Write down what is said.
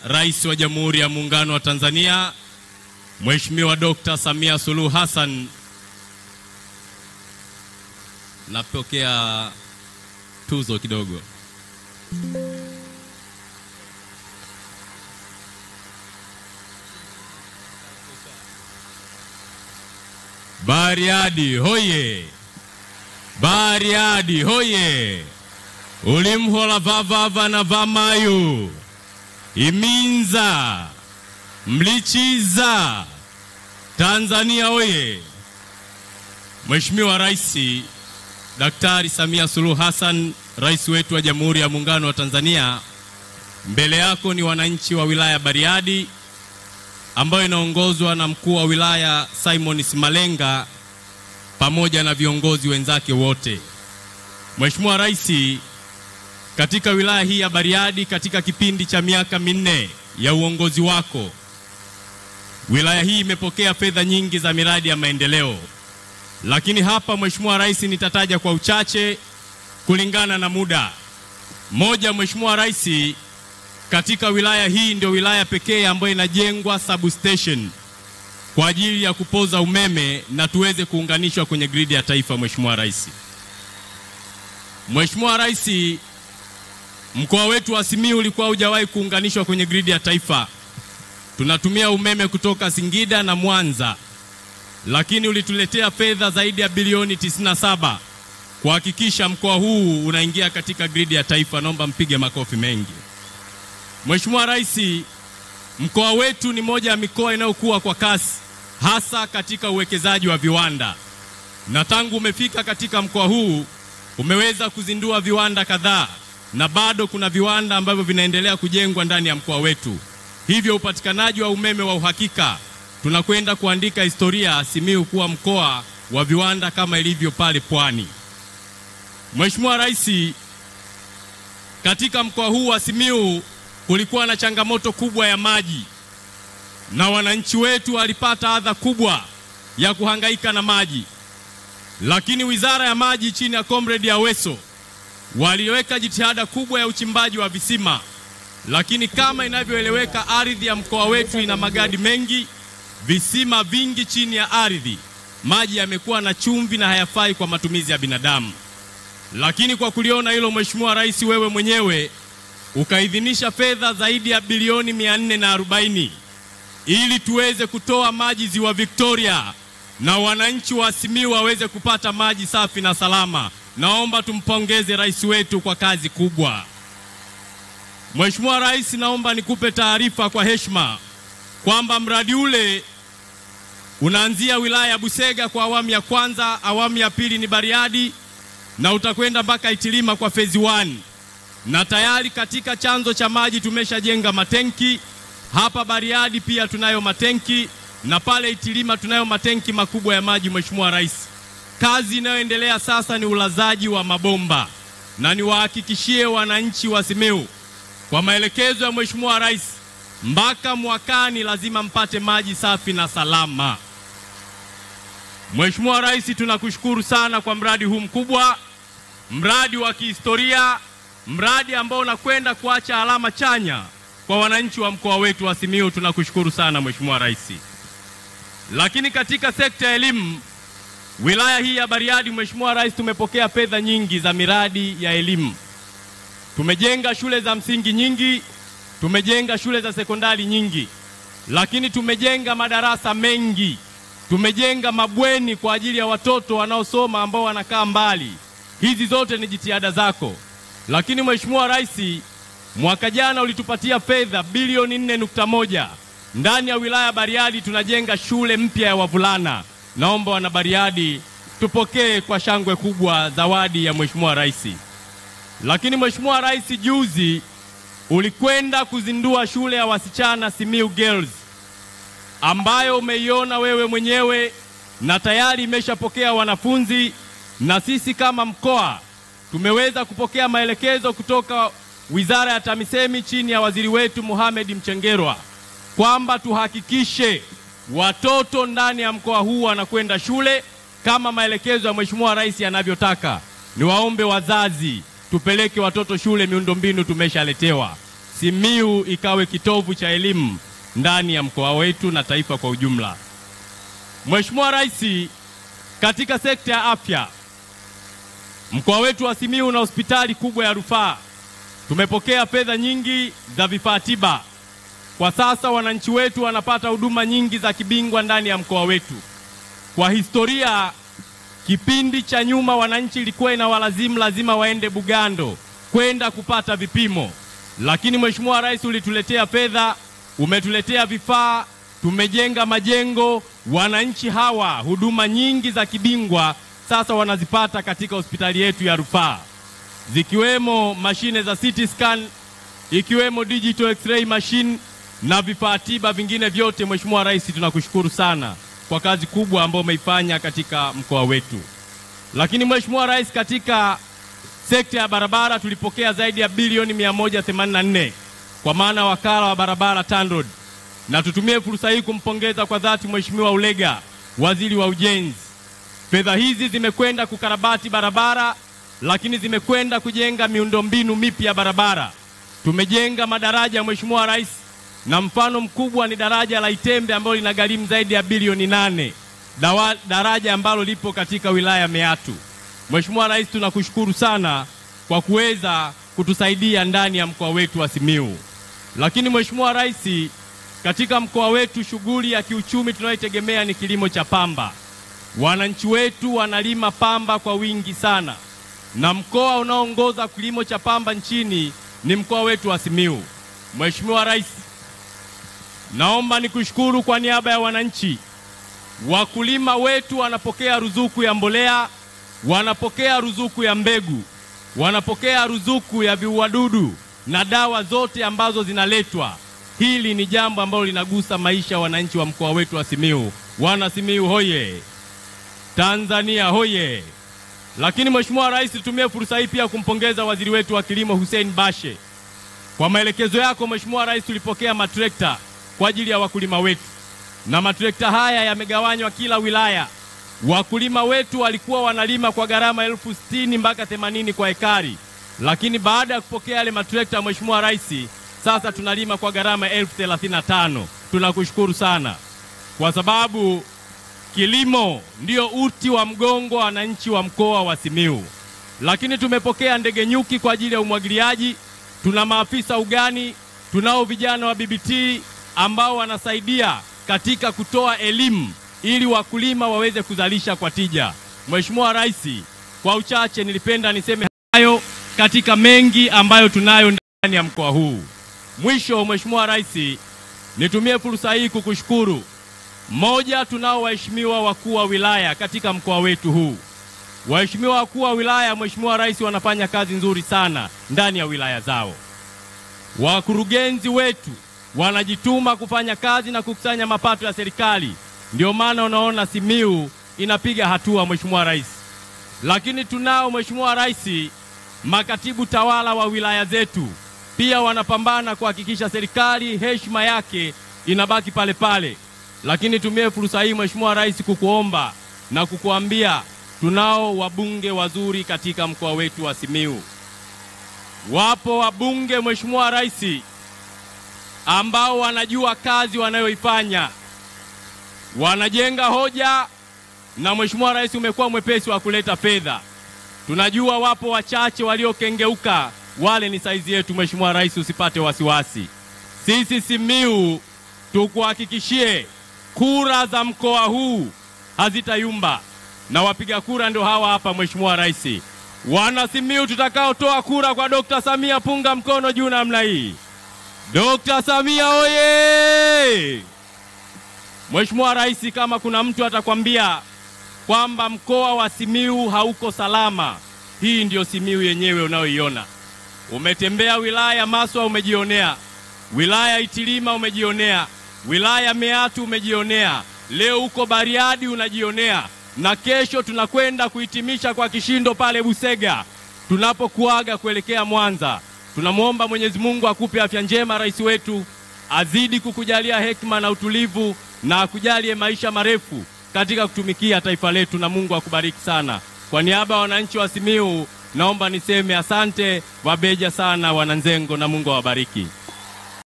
Rais wa Jamhuri ya Muungano wa Tanzania, Mheshimiwa Dr. Samia Suluhu Hassan. Napokea tuzo kidogo. Bariadi hoye! Bariadi hoye! Ulimhola vavava na vamayu iminza mlichiza Tanzania hoye! Mheshimiwa Rais Daktari Samia Suluhu Hassan, Rais wetu wa Jamhuri ya Muungano wa Tanzania, mbele yako ni wananchi wa wilaya Bariadi ambayo inaongozwa na mkuu wa wilaya Simon Simalenga pamoja na viongozi wenzake wote. Mheshimiwa Rais, katika wilaya hii ya Bariadi katika kipindi cha miaka 4 ya uongozi wako, wilaya hii imepokea fedha nyingi za miradi ya maendeleo. Lakini hapa Mheshimiwa Rais nitataja kwa uchache kulingana na muda. Moja, Mheshimiwa Rais, katika wilaya hii ndio wilaya pekee ambayo inajengwa substation kwa ajili ya kupoza umeme na tuweze kuunganishwa kwenye gridi ya taifa. Mheshimiwa Rais, Mheshimiwa Rais, mkoa wetu wa Simiyu ulikuwa hujawahi kuunganishwa kwenye gridi ya taifa. Tunatumia umeme kutoka Singida na Mwanza, lakini ulituletea fedha zaidi ya bilioni 97 kuhakikisha mkoa huu unaingia katika gridi ya taifa. Naomba mpige makofi mengi. Mheshimiwa Rais, mkoa wetu ni moja ya mikoa inayokuwa kwa kasi hasa katika uwekezaji wa viwanda. Na tangu umefika katika mkoa huu umeweza kuzindua viwanda kadhaa na bado kuna viwanda ambavyo vinaendelea kujengwa ndani ya mkoa wetu. Hivyo upatikanaji wa umeme wa uhakika, tunakwenda kuandika historia Simiyu kuwa mkoa wa viwanda kama ilivyo pale Pwani. Mheshimiwa Rais, katika mkoa huu wa Simiyu kulikuwa na changamoto kubwa ya maji na wananchi wetu walipata adha kubwa ya kuhangaika na maji. Lakini Wizara ya Maji chini ya Comrade Aweso waliweka jitihada kubwa ya uchimbaji wa visima. Lakini kama inavyoeleweka, ardhi ya mkoa wetu ina magadi mengi, visima vingi chini ya ardhi. Maji yamekuwa na chumvi na hayafai kwa matumizi ya binadamu. Lakini kwa kuliona hilo, Mheshimiwa Rais, wewe mwenyewe ukaidhinisha fedha zaidi ya bilioni 440 ili tuweze kutoa maji Ziwa Victoria na wananchi wa Simiyu waweze kupata maji safi na salama. Naomba tumpongeze rais wetu kwa kazi kubwa. Mheshimiwa Rais, naomba nikupe taarifa kwa heshima kwamba mradi ule unaanzia wilaya ya Busega kwa awamu ya kwanza, awamu ya pili ni Bariadi na utakwenda mpaka Itilima kwa phase 1. Na tayari katika chanzo cha maji tumeshajenga matenki. Hapa Bariadi pia tunayo matenki na pale Itilima tunayo matenki makubwa ya maji. Mheshimiwa Rais, kazi inayoendelea sasa ni ulazaji wa mabomba, na niwahakikishie wananchi wa Simiyu kwa maelekezo ya Mheshimiwa Rais, mpaka mwakani lazima mpate maji safi na salama. Mheshimiwa Rais, tunakushukuru sana kwa mradi huu mkubwa, mradi wa kihistoria, mradi ambao unakwenda kuacha alama chanya kwa wananchi wa mkoa wetu wa Simiyu. Tunakushukuru sana Mheshimiwa Rais. Lakini katika sekta ya elimu, wilaya hii ya Bariadi, Mheshimiwa Rais, tumepokea fedha nyingi za miradi ya elimu. Tumejenga shule za msingi nyingi, tumejenga shule za sekondari nyingi, lakini tumejenga madarasa mengi, tumejenga mabweni kwa ajili ya watoto wanaosoma ambao wanakaa mbali. Hizi zote ni jitihada zako. Lakini Mheshimiwa Rais, mwaka jana ulitupatia fedha bilioni 4.1 ndani ya wilaya Bariadi tunajenga shule mpya ya wavulana. Naomba wana Bariadi tupokee kwa shangwe kubwa zawadi ya Mheshimiwa Rais. Lakini Mheshimiwa Rais, juzi ulikwenda kuzindua shule ya wasichana Simiyu Girls ambayo umeiona wewe mwenyewe na tayari imeshapokea wanafunzi, na sisi kama mkoa tumeweza kupokea maelekezo kutoka Wizara ya TAMISEMI chini ya waziri wetu Mohamed Mchengerwa kwamba tuhakikishe watoto ndani ya mkoa huu wanakwenda shule kama maelekezo ya Mheshimiwa Rais yanavyotaka. Niwaombe wazazi tupeleke watoto shule, miundombinu tumeshaletewa. Simiyu ikawe kitovu cha elimu ndani ya mkoa wetu na taifa kwa ujumla. Mheshimiwa Rais, katika sekta ya afya, mkoa wetu wa Simiyu una hospitali kubwa ya rufaa. Tumepokea fedha nyingi za vifaa tiba. Kwa sasa wananchi wetu wanapata huduma nyingi za kibingwa ndani ya mkoa wetu. Kwa historia, kipindi cha nyuma wananchi ilikuwa inawalazimu lazima waende Bugando kwenda kupata vipimo. Lakini Mheshimiwa Rais ulituletea fedha, umetuletea vifaa, tumejenga majengo, wananchi hawa huduma nyingi za kibingwa sasa wanazipata katika hospitali yetu ya rufaa, zikiwemo mashine za CT scan, ikiwemo digital x-ray machine na vifaa tiba vingine vyote. Mheshimiwa Rais, tunakushukuru sana kwa kazi kubwa ambayo umeifanya katika mkoa wetu. Lakini Mheshimiwa Rais, katika sekta ya barabara tulipokea zaidi ya bilioni 184 kwa maana wakala wa barabara TANROADS, na tutumie fursa hii kumpongeza kwa dhati Mheshimiwa Ulega, waziri wa ujenzi. Fedha hizi zimekwenda kukarabati barabara, lakini zimekwenda kujenga miundombinu mipya ya barabara. Tumejenga madaraja Mheshimiwa Rais, na mfano mkubwa ni daraja la Itembe ambalo linagharimu zaidi ya bilioni 8, daraja ambalo lipo katika wilaya ya Meatu. Mheshimiwa Rais, tunakushukuru sana kwa kuweza kutusaidia ndani ya mkoa wetu wa Simiyu. Lakini Mheshimiwa Rais, katika mkoa wetu shughuli ya kiuchumi tunayotegemea ni kilimo cha pamba. Wananchi wetu wanalima pamba kwa wingi sana, na mkoa unaoongoza kilimo cha pamba nchini ni mkoa wetu wa Simiyu. Mheshimiwa Rais, naomba nikushukuru kwa niaba ya wananchi. Wakulima wetu wanapokea ruzuku ya mbolea, wanapokea ruzuku ya mbegu, wanapokea ruzuku ya viuadudu na dawa zote ambazo zinaletwa. Hili ni jambo ambalo linagusa maisha ya wananchi wa mkoa wetu wa Simiyu. Wana Simiyu hoye! Tanzania hoye! Lakini Mheshimiwa Rais, tutumie fursa hii pia kumpongeza waziri wetu wa kilimo Hussein Bashe. Kwa maelekezo yako Mheshimiwa Rais, tulipokea matrekta kwa ajili ya wakulima wetu, na matrekta haya yamegawanywa kila wilaya. Wakulima wetu walikuwa wanalima kwa gharama 60,000 mpaka 80,000 kwa ekari, lakini baada ya kupokea yale matrekta Mheshimiwa Rais, sasa tunalima kwa gharama 35,000. Tunakushukuru sana kwa sababu kilimo ndio uti wa mgongo wa wananchi wa mkoa wa Simiyu. Lakini tumepokea ndege nyuki kwa ajili ya umwagiliaji, tuna maafisa ugani, tunao vijana wa BBT ambao wanasaidia katika kutoa elimu ili wakulima waweze kuzalisha kwa tija. Mheshimiwa Rais, kwa uchache nilipenda niseme hayo katika mengi ambayo tunayo ndani ya mkoa huu. Mwisho Mheshimiwa Rais, nitumie fursa hii kukushukuru. Moja, tunao waheshimiwa wakuu wa wilaya katika mkoa wetu huu. Waheshimiwa wakuu wa wilaya Mheshimiwa Rais wanafanya kazi nzuri sana ndani ya wilaya zao. Wakurugenzi wetu wanajituma kufanya kazi na kukusanya mapato ya serikali. Ndio maana unaona Simiyu inapiga hatua Mheshimiwa Rais. Lakini tunao Mheshimiwa Rais makatibu tawala wa wilaya zetu pia wanapambana kuhakikisha serikali heshima yake inabaki pale pale. Lakini tumie fursa hii Mheshimiwa Rais kukuomba na kukuambia tunao wabunge wazuri katika mkoa wetu wa Simiyu. Wapo wabunge Mheshimiwa Rais ambao wanajua kazi wanayoifanya, wanajenga hoja, na Mheshimiwa Rais umekuwa mwepesi wa kuleta fedha. Tunajua wapo wachache waliokengeuka, wale ni saizi yetu. Mheshimiwa Rais, usipate wasiwasi. Sisi Simiyu tukuhakikishie kura za mkoa huu hazitayumba, na wapiga kura ndio hawa hapa. Mheshimiwa Rais, wana Simiyu tutakaotoa kura kwa Dr. Samia, punga mkono juu namna hii. Dr. Samia oye! Mheshimiwa Rais, kama kuna mtu atakwambia kwamba mkoa wa Simiyu hauko salama, hii ndio Simiyu yenyewe unayoiona. Umetembea wilaya Maswa umejionea, wilaya Itilima umejionea, wilaya Meatu umejionea, leo uko Bariadi unajionea, na kesho tunakwenda kuhitimisha kwa kishindo pale Busega tunapokuaga kuelekea Mwanza. Tunamuomba Mwenyezi Mungu akupe afya njema rais wetu, azidi kukujalia hekima na utulivu, na akujalie maisha marefu katika kutumikia taifa letu, na Mungu akubariki sana. Kwa niaba ya wananchi wa Simiyu naomba niseme asante, wabeja sana wananzengo, na Mungu awabariki.